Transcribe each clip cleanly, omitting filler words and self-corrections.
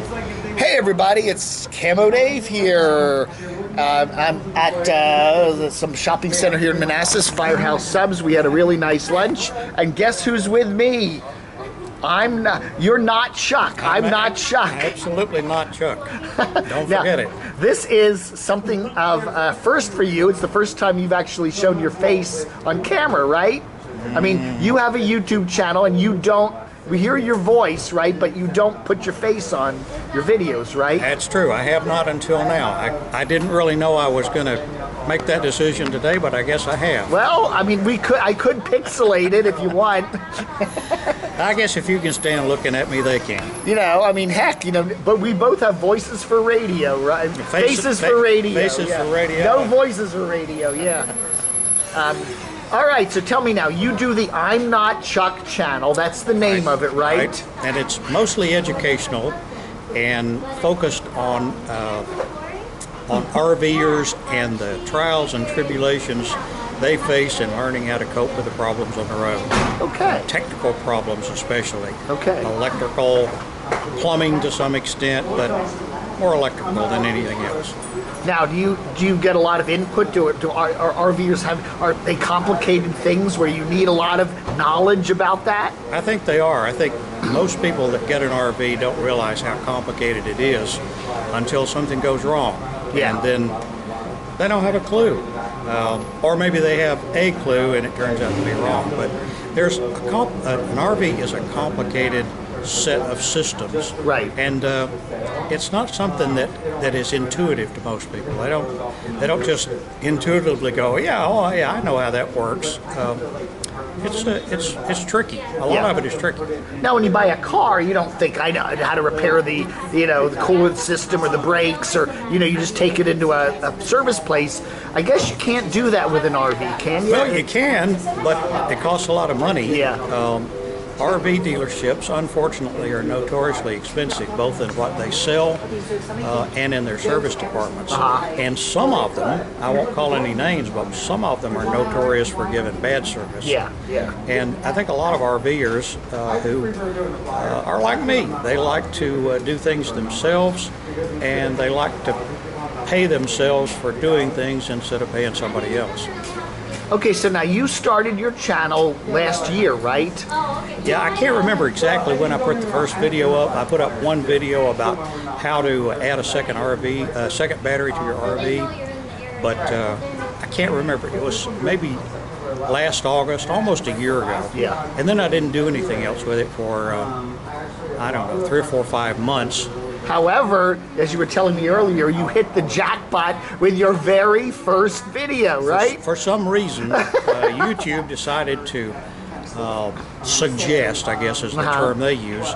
Hey everybody, it's Camo Dave here. I'm at some shopping center here in Manassas, Firehouse Subs. We had a really nice lunch, and guess who's with me? I'm not. You're not Chuck. I'm not Chuck. Absolutely not Chuck. Don't forget it. This is something of a first for you. It's the first time you've actually shown your face on camera, right? I mean, you have a YouTube channel, and you don't. We hear your voice, right? But you don't put your face on your videos, right? That's true. I have not until now. I didn't really know I was going to make that decision today, but I guess I have. Well, I mean, I could pixelate it if you want. I guess if you can stand looking at me, they can. You know, I mean, heck, you know, but we both have voices for radio, right? Faces for radio. Faces for radio. No voices for radio, yeah. All right, so tell me now, you do the I'm Not Chuck channel. That's the name of it, right? And it's mostly educational and focused on RVers and the trials and tribulations they face in learning how to cope with the problems on the road. Okay. Technical problems especially. Okay. Electrical, plumbing to some extent, but more electrical than anything else. Now, do you get a lot of input? Do our RVers are they complicated things where you need a lot of knowledge about that? I think they are. I think most people that get an RV don't realize how complicated it is until something goes wrong. Yeah. And then they don't have a clue. Or maybe they have a clue and it turns out to be wrong. But there's an RV is a complicated set of systems, right? And it's not something that is intuitive to most people. They don't just intuitively go, yeah, oh yeah, I know how that works. It's tricky. A lot of it is tricky. Now, when you buy a car, you don't think I know how to repair the coolant system or the brakes, or you just take it into a service place. I guess you can't do that with an RV, can you? Well, you can, but it costs a lot of money. Yeah. RV dealerships, unfortunately, are notoriously expensive, both in what they sell and in their service departments. And some of them, I won't call any names, but some of them are notorious for giving bad service. Yeah. And I think a lot of RVers who are like me, they like to do things themselves, and they like to pay themselves for doing things instead of paying somebody else. Okay, so now you started your channel last year, right? Yeah, I can't remember exactly when I put the first video up. I put up one video about how to add a second battery to your RV, but I can't remember. It was maybe last August, almost a year ago. Yeah. And then I didn't do anything else with it for, I don't know, 3 or 4 or 5 months. However, as you were telling me earlier, you hit the jackpot with your very first video, right? For some reason, YouTube decided to suggest, I guess is the term they use,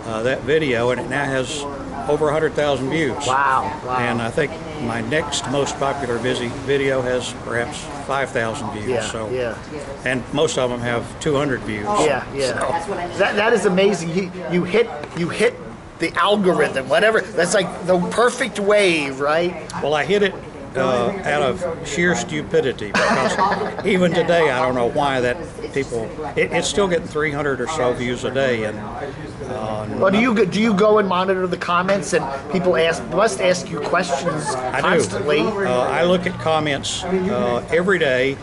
that video, and it now has over 100,000 views. Wow. And I think my next most popular video has perhaps 5,000 views. Yeah. And most of them have 200 views. Yeah. So. That is amazing. You hit the algorithm, whatever. That's like the perfect wave, right? Well, I hit it out of sheer stupidity, because even today I don't know why that people. It's still getting 300 or so views a day, and. Well, do you go and monitor the comments, and people must ask you questions constantly? I do. I look at comments every day.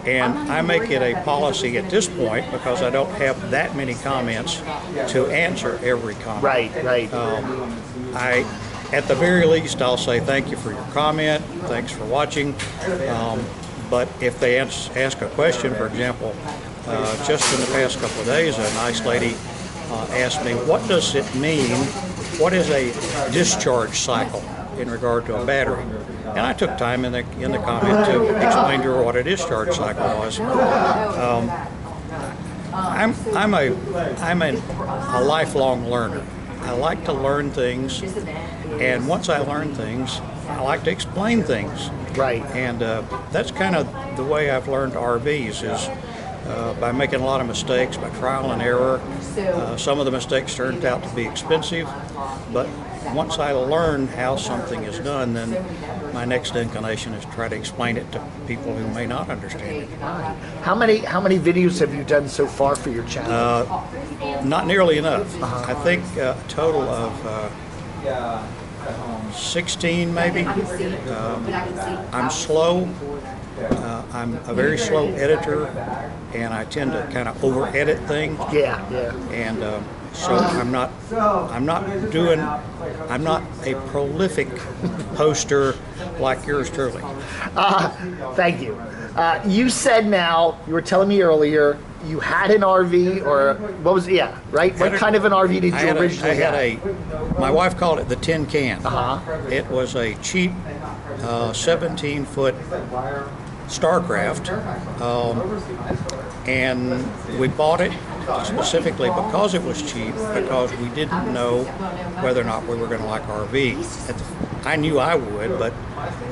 And I make it a policy at this point, because I don't have that many comments, to answer every comment. Right. At the very least, I'll say thank you for your comment, thanks for watching. But if they ask a question, for example, just in the past couple of days, a nice lady asked me, what does it mean, what is a discharge cycle in regard to a battery? And I took time in the comment to explain to her what a discharge cycle was. I'm a lifelong learner. I like to learn things, and once I learn things, I like to explain things. Right. And that's kind of the way I've learned RVs, is by making a lot of mistakes, by trial and error. Some of the mistakes turned out to be expensive, but once I learn how something is done, then my next inclination is to try to explain it to people who may not understand it. How many videos have you done so far for your channel? Not nearly enough. I think a total of 16 maybe. I'm slow. I'm a very slow editor, and I tend to kind of over-edit things. Yeah, yeah. And so I'm not a prolific poster like yours truly. Thank you. You said now, you were telling me earlier, you had an RV, or what was, yeah, right? What kind of an RV did you originally have? My wife called it the tin can. Uh-huh. It was a cheap 17-foot Starcraft, and we bought it specifically because it was cheap, because we didn't know whether or not we were going to like RVs. I knew I would, but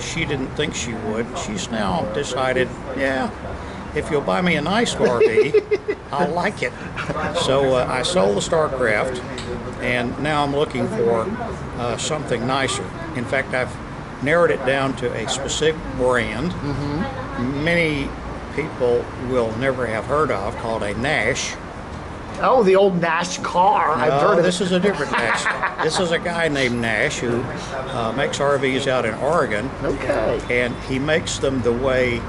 she didn't think she would. She's now decided, yeah, if you'll buy me a nice RV, I'll like it. So I sold the Starcraft, and now I'm looking for something nicer. In fact, I've narrowed it down to a specific brand. Many people will never have heard of, called a Nash. Oh, the old Nash car. I've heard of this is a different Nash. This is a guy named Nash who makes RVs out in Oregon. Okay. And he makes them the way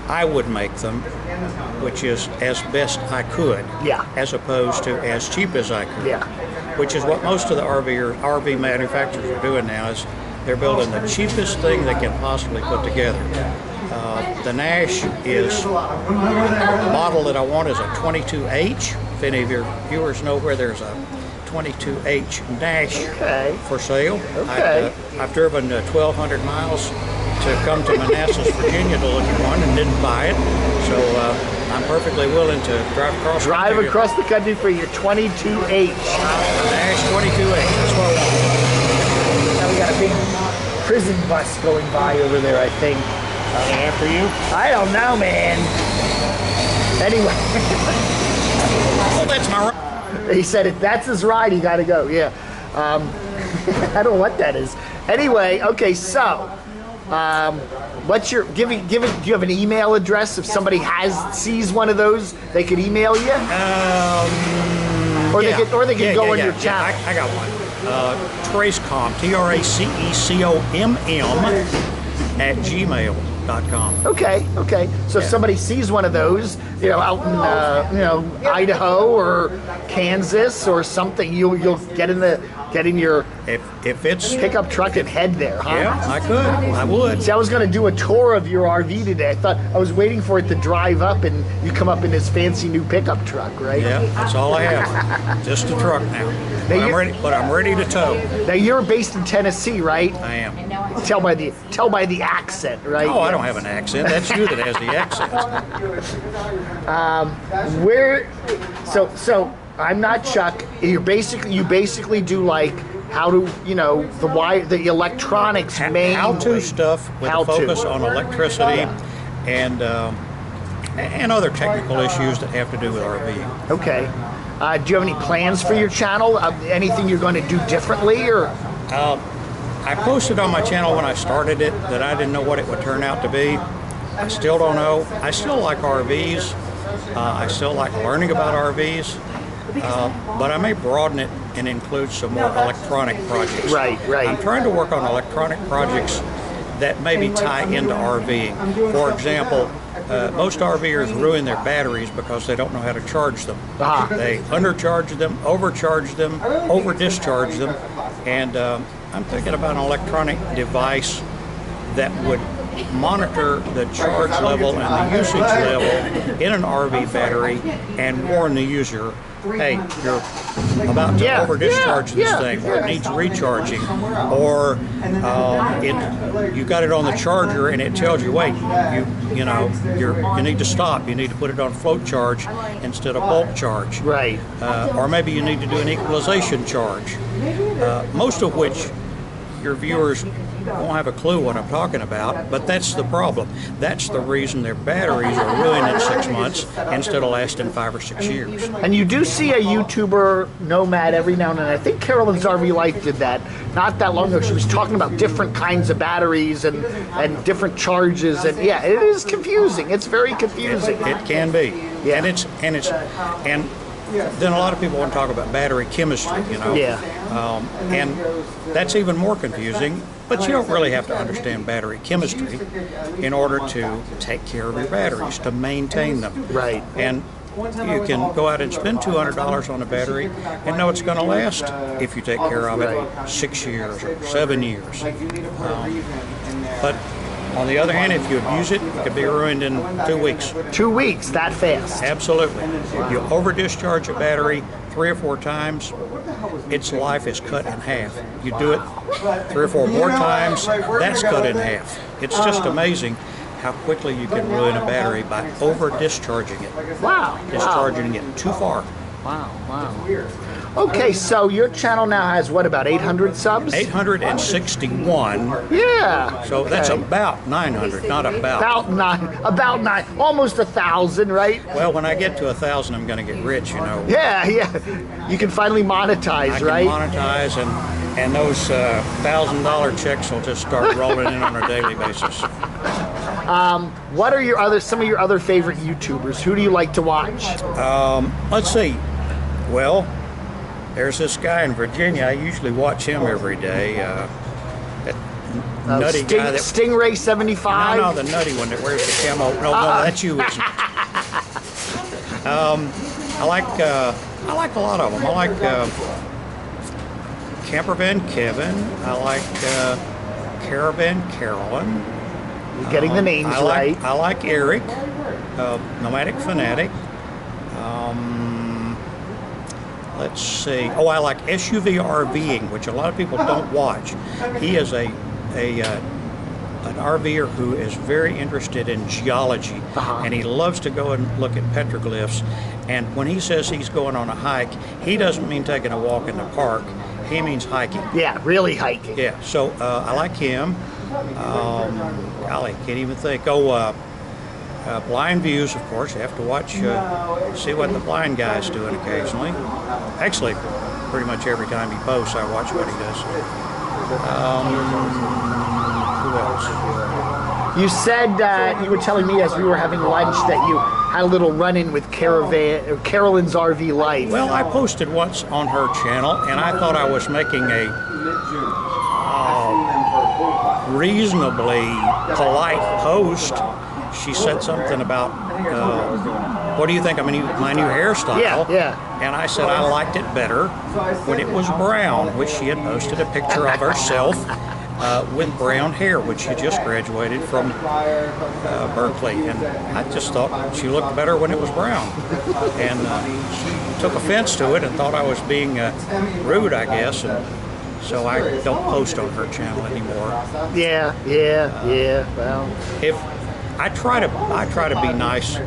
I would make them, which is as best I could. Yeah. As opposed to as cheap as I could. Yeah. Which is what most of the RV manufacturers are doing now, is they're building the cheapest thing they can possibly put together. The Nash is, the model that I want is a 22H. If any of your viewers know where there's a 22H Nash for sale. Okay. I've driven 1,200 miles to come to Manassas, Virginia to look at one, and didn't buy it. So I'm perfectly willing to drive across the country for your 22H. Nash 22H, that's what I want. Now we got a big prison bus going by over there, I think. After you? I don't know, man. Anyway. Oh, that's my ride. He said if that's his ride, he got to go. Yeah. I don't know what that is. Anyway, okay, so what's your do you have an email address? If somebody sees one of those, they could email you? Or they could go on your channel. I got one. Tracecom, TRACECOMM @gmail.com. Okay. So if somebody sees one of those, out in Idaho or Kansas or something, you'll get in your if it's pickup truck and head there, huh? Yeah, I could. I would. See, I was going to do a tour of your RV today. I was waiting for it to drive up and you come up in this fancy new pickup truck, right? Yeah, that's all I have. Just a truck now. But I'm ready to tow. Now you're based in Tennessee, right? I am. Tell by the accent, right? Oh, I don't have an accent. That's you that has the accent. So I'm not Chuck. You basically do like how to, the electronics mainly. How-to stuff with a focus on electricity and other technical issues that have to do with RV. Okay. Do you have any plans for your channel? Anything you're going to do differently, or? I posted on my channel when I started it that I didn't know what it would turn out to be. I still don't know. I still like RVs. I still like learning about RVs. But I may broaden it and include some more electronic projects. Right. I'm trying to work on electronic projects that maybe tie into RVing. For example, most RVers ruin their batteries because they don't know how to charge them. They undercharge them, overcharge them, over-discharge them, and I'm thinking about an electronic device that would monitor the charge level and the usage level in an RV battery and warn the user, hey, you're about to over-discharge this thing, or it needs recharging, or you got it on the charger and it tells you, wait, you need to stop. You need to put it on float charge instead of bulk charge. Right. Or maybe you need to do an equalization charge. Most of which your viewers won't have a clue what I'm talking about, but that's the problem. That's the reason their batteries are ruined in 6 months instead of lasting 5 or 6 years. And you do see a YouTuber, Nomad, every now and then. I think Carolyn's RV Life did that not that long ago. She was talking about different kinds of batteries and different charges, and yeah, it is confusing. It's very confusing. It can be. Yeah. And then a lot of people want to talk about battery chemistry, you know. Yeah. And that's even more confusing, but you don't really have to understand battery chemistry in order to take care of your batteries, to maintain them. Right. And you can go out and spend $200 on a battery and know it's going to last if you take care of it 6 years or 7 years. But on the other hand, if you abuse it, it could be ruined in 2 weeks. 2 weeks, that fast? Absolutely. You over-discharge a battery 3 or 4 times, its life is cut in half. You do it 3 or 4 more times, that's cut in half. It's just amazing how quickly you can ruin a battery by over-discharging it. Wow. Discharging it too far. Wow. Okay, so your channel now has what, about 800 subs? 861. Yeah. So that's about 900, not about. About nine, almost 1,000, right? Well, when I get to 1,000, I'm going to get rich, you know. Yeah. You can finally monetize, right? I can monetize, and those $1,000 checks will just start rolling in on a daily basis. What are some of your other favorite YouTubers? Who do you like to watch? Let's see. Well, there's this guy in Virginia. I usually watch him every day. That nutty guy that Stingray 75. No, the nutty one that wears the camo. No, that's you. Isn't it? I like a lot of them. I like Campervan Kevin. I like Caravan Carolyn. You're getting the names right. I like Eric, Nomadic Fanatic. Let's see. Oh, I like SUV RVing, which a lot of people don't watch. He is an RVer who is very interested in geology, and he loves to go and look at petroglyphs. And when he says he's going on a hike, he doesn't mean taking a walk in the park. He means hiking. Yeah, really hiking. Yeah. So I like him. Golly, can't even think. Blind Views, of course. You have to watch, see what the blind guy's doing occasionally. Actually, pretty much every time he posts, I watch what he does. Who else? You said you were telling me as we were having lunch that you had a little run-in with Carolyn's RV Life. Well, I posted once on her channel, and I thought I was making a reasonably polite post. She said something about, what do you think of my new hairstyle? Yeah. And I said I liked it better when it was brown, which she had posted a picture of herself with brown hair, which she just graduated from Berkeley. And I just thought she looked better when it was brown. And she took offense to it and thought I was being rude, I guess. And so I don't post on her channel anymore. Yeah. Well, if I try to be nice.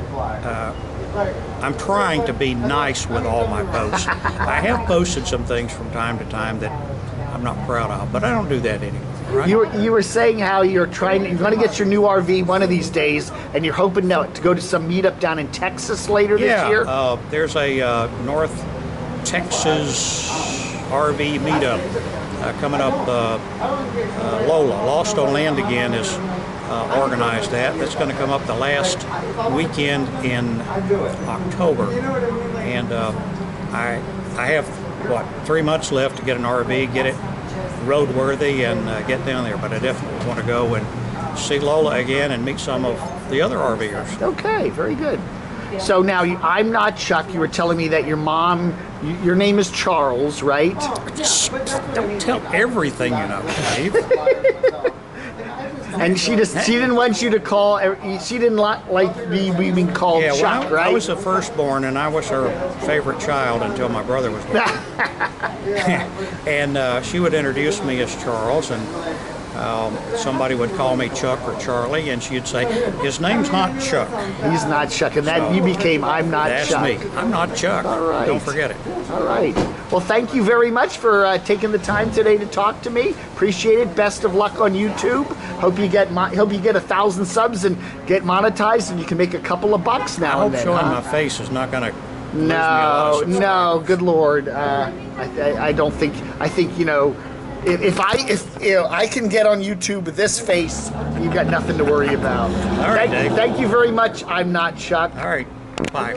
I'm trying to be nice with all my posts. I have posted some things from time to time that I'm not proud of, but I don't do that anymore. Right? You were saying how you're going to get your new RV one of these days, and you're hoping to go to some meetup down in Texas later this year. Yeah, there's a North Texas RV meetup coming up. Lola, Lost on Land Again, is organized that. That's going to come up the last weekend in October, and I have 3 months left to get an RV, get it roadworthy, and get down there. But I definitely want to go and see Lola again and meet some of the other RVers. Okay, very good. So now, I'm not Chuck. You were telling me that your mom, your name is Charles, right? Don't tell everything you know, Dave. And she didn't want you to call. She didn't like me being called Chuck, right? I was the firstborn, and I was her favorite child until my brother was born. And she would introduce me as Charles, and somebody would call me Chuck or Charlie, and she'd say, "His name's not Chuck." He's not Chuck, and that you became I'm not Chuck. That's me. I'm not Chuck. All right. Don't forget it. All right. Well, thank you very much for taking the time today to talk to me. Appreciate it. Best of luck on YouTube. Hope you get 1,000 subs and get monetized, and you can make a couple of bucks now and then. I hope showing my face is not going to. No. Good Lord. I don't think. I think If I can get on YouTube with this face, you've got nothing to worry about. All right, Dave. Thank you very much. I'm not Chuck. All right. Bye.